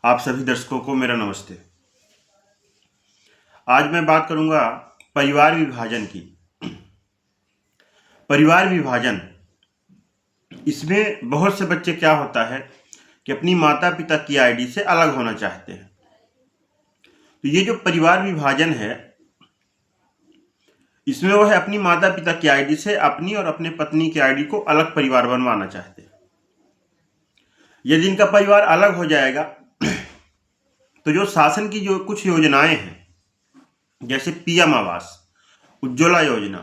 आप सभी दर्शकों को मेरा नमस्ते। आज मैं बात करूंगा परिवार विभाजन की। परिवार विभाजन, इसमें बहुत से बच्चे क्या होता है कि अपनी माता पिता की आईडी से अलग होना चाहते हैं। तो ये जो परिवार विभाजन है, इसमें वह अपनी माता पिता की आईडी से अपनी और अपने पत्नी की आईडी को अलग परिवार बनवाना चाहते हैं। यदि इनका परिवार अलग हो जाएगा तो जो शासन की जो कुछ योजनाएं हैं, जैसे पीएम आवास, उज्ज्वला योजना,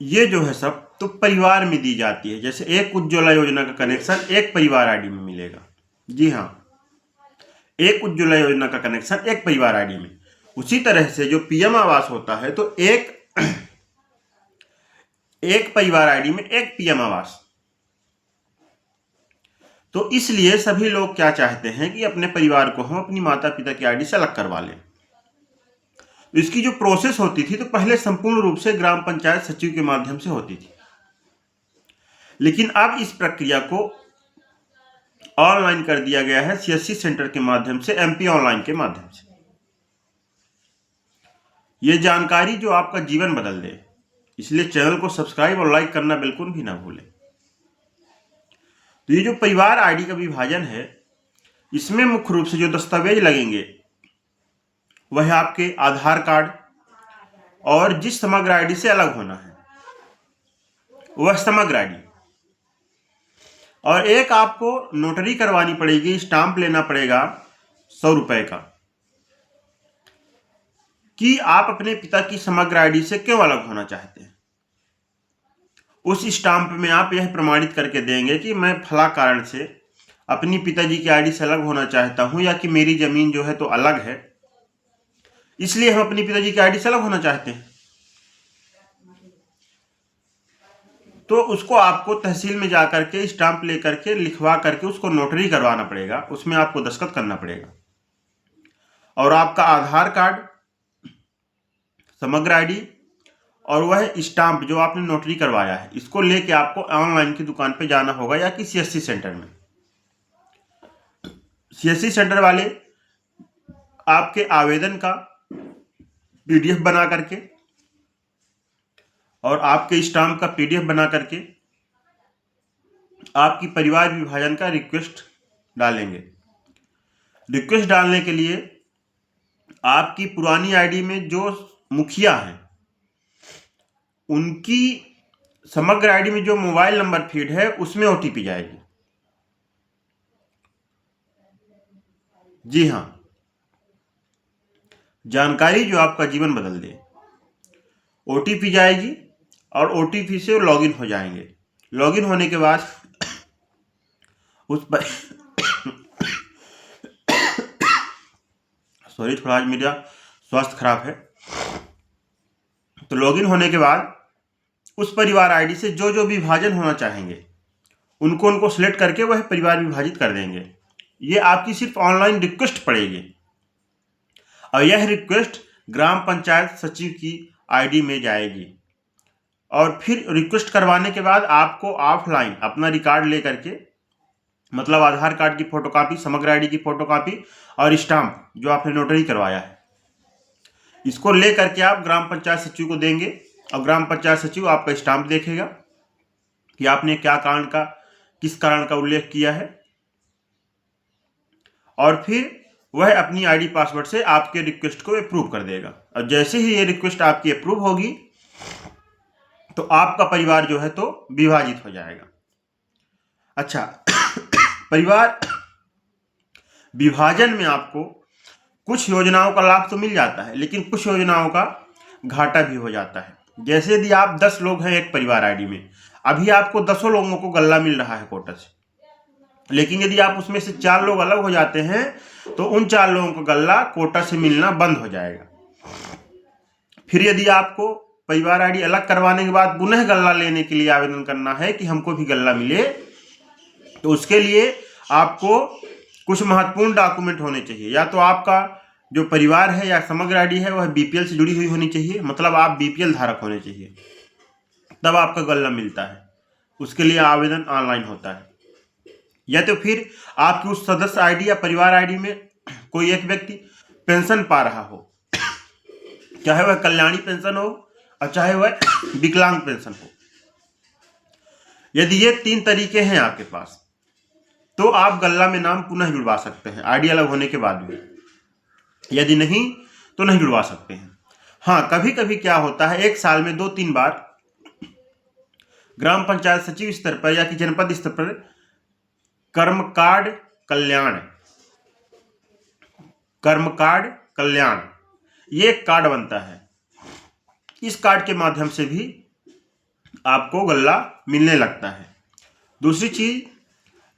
ये जो है सब तो परिवार में दी जाती है। जैसे एक उज्ज्वला योजना का कनेक्शन एक परिवार आईडी में मिलेगा। जी हाँ, एक उज्ज्वला योजना का कनेक्शन एक परिवार आईडी में। उसी तरह से जो पीएम आवास होता है तो एक परिवार आईडी में एक पीएम आवास। तो इसलिए सभी लोग क्या चाहते हैं कि अपने परिवार को हम अपनी माता पिता की आईडी से अलग करवा लें। इसकी जो प्रोसेस होती थी तो पहले संपूर्ण रूप से ग्राम पंचायत सचिव के माध्यम से होती थी, लेकिन अब इस प्रक्रिया को ऑनलाइन कर दिया गया है सीएससी सेंटर के माध्यम से, एमपी ऑनलाइन के माध्यम से। ये जानकारी जो आपका जीवन बदल दे, इसलिए चैनल को सब्सक्राइब और लाइक करना बिल्कुल भी ना भूलें। तो ये जो परिवार आईडी का विभाजन है, इसमें मुख्य रूप से जो दस्तावेज लगेंगे वह आपके आधार कार्ड और जिस समग्र आईडी से अलग होना है वह समग्र आईडी, और एक आपको नोटरी करवानी पड़ेगी, स्टाम्प लेना पड़ेगा 100 रुपए का, कि आप अपने पिता की समग्र आईडी से क्यों अलग होना चाहते हैं। उस स्टाम्प में आप यह प्रमाणित करके देंगे कि मैं फला कारण से अपनी पिताजी की आईडी से अलग होना चाहता हूं, या कि मेरी जमीन जो है तो अलग है, इसलिए हम अपनी पिताजी की आईडी से अलग होना चाहते हैं। तो उसको आपको तहसील में जाकर के स्टाम्प लेकर के लिखवा करके उसको नोटरी करवाना पड़ेगा, उसमें आपको दस्तखत करना पड़ेगा। और आपका आधार कार्ड, समग्र आईडी और वह स्टाम्प जो आपने नोटरी करवाया है, इसको लेके आपको ऑनलाइन की दुकान पे जाना होगा या कि सीएससी सेंटर में। सीएससी सेंटर वाले आपके आवेदन का पीडीएफ बना करके और आपके स्टाम्प का पीडीएफ बना करके आपकी परिवार विभाजन का रिक्वेस्ट डालेंगे। रिक्वेस्ट डालने के लिए आपकी पुरानी आईडी में जो मुखिया हैं, उनकी समग्र आईडी में जो मोबाइल नंबर फीड है उसमें ओटीपी जाएगी। जी हाँ, जानकारी जो आपका जीवन बदल दे। ओटीपी जाएगी और ओटीपी से लॉगिन हो जाएंगे। लॉगिन होने के बाद उस पर सॉरी, थोड़ा आज मेरा स्वास्थ्य खराब है। तो लॉगिन होने के बाद उस परिवार आईडी से जो जो विभाजन होना चाहेंगे उनको सिलेक्ट करके वह परिवार विभाजित कर देंगे। ये आपकी सिर्फ ऑनलाइन रिक्वेस्ट पड़ेगी और यह रिक्वेस्ट ग्राम पंचायत सचिव की आईडी में जाएगी। और फिर रिक्वेस्ट करवाने के बाद आपको ऑफलाइन अपना रिकॉर्ड ले करके, मतलब आधार कार्ड की फोटोकॉपी, समग्र आईडी की फोटोकॉपी और स्टाम्प जो आपने नोटरी करवाया है, इसको ले करके आप ग्राम पंचायत सचिव को देंगे और ग्राम पंचायत सचिव आपका स्टाम्प देखेगा कि आपने किस कारण का उल्लेख किया है, और फिर वह अपनी आईडी पासवर्ड से आपके रिक्वेस्ट को अप्रूव कर देगा। और जैसे ही ये रिक्वेस्ट आपकी अप्रूव होगी तो आपका परिवार जो है तो विभाजित हो जाएगा। अच्छा, परिवार विभाजन में आपको कुछ योजनाओं का लाभ तो मिल जाता है, लेकिन कुछ योजनाओं का घाटा भी हो जाता है। जैसे यदि आप 10 लोग हैं एक परिवार आईडी में, अभी आपको 10 लोगों को गल्ला मिल रहा है कोटा से, लेकिन यदि आप उसमें से 4 लोग अलग हो जाते हैं तो उन 4 लोगों को गल्ला कोटा से मिलना बंद हो जाएगा। फिर यदि आपको परिवार आईडी अलग करवाने के बाद पुनः गल्ला लेने के लिए आवेदन करना है कि हमको भी गल्ला मिले, तो उसके लिए आपको कुछ महत्वपूर्ण डॉक्यूमेंट होने चाहिए। या तो आपका जो परिवार है या समग्र आईडी है वह बीपीएल से जुड़ी हुई होनी चाहिए, मतलब आप बीपीएल धारक होने चाहिए, तब आपका गल्ला मिलता है। उसके लिए आवेदन ऑनलाइन होता है। या तो फिर आपकी उस सदस्य आईडी या परिवार आईडी में कोई एक व्यक्ति पेंशन पा रहा हो, चाहे वह कल्याणी पेंशन हो और चाहे वह विकलांग पेंशन हो। यदि ये 3 तरीके हैं आपके पास, तो आप गल्ला में नाम पुनः जुड़वा सकते हैं आईडी अलग होने के बाद भी। यदि नहीं तो नहीं जुड़वा सकते हैं। हाँ, कभी कभी क्या होता है, एक साल में 2-3 बार ग्राम पंचायत सचिव स्तर पर या कि जनपद स्तर पर कर्मकार्ड कल्याण ये एक कार्ड बनता है। इस कार्ड के माध्यम से भी आपको गल्ला मिलने लगता है। दूसरी चीज,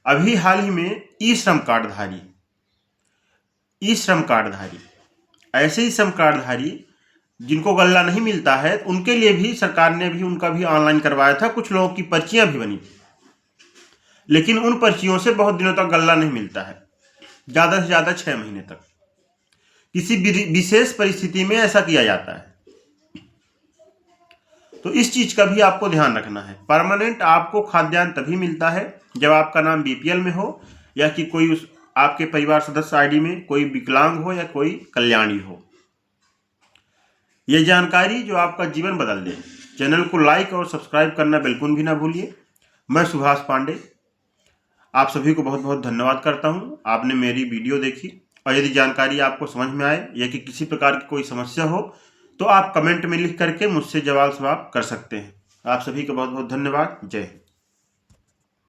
अभी हाल ही में ई श्रम कार्डधारी ऐसे ही श्रम कार्डधारी जिनको गल्ला नहीं मिलता है, उनके लिए भी सरकार ने भी उनका भी ऑनलाइन करवाया था। कुछ लोगों की पर्चियां भी बनी, लेकिन उन पर्चियों से बहुत दिनों तक गल्ला नहीं मिलता है, ज़्यादा से ज़्यादा 6 महीने तक। किसी विशेष परिस्थिति में ऐसा किया जाता है, तो इस चीज का भी आपको ध्यान रखना है। परमानेंट आपको खाद्यान्न तभी मिलता है जब आपका नाम बीपीएल में हो या कि कोई उस आपके परिवार सदस्य आईडी में कोई विकलांग हो या कोई कल्याणी हो। ये जानकारी जो आपका जीवन बदल दे। चैनल को लाइक और सब्सक्राइब करना बिल्कुल भी ना भूलिए। मैं सुभाष पांडे आप सभी को बहुत बहुत धन्यवाद करता हूं, आपने मेरी वीडियो देखी। और यदि जानकारी आपको समझ में आए या कि किसी प्रकार की कोई समस्या हो तो आप कमेंट में लिख करके मुझसे जवाब सवाल कर सकते हैं। आप सभी का बहुत बहुत धन्यवाद। जय हिंद।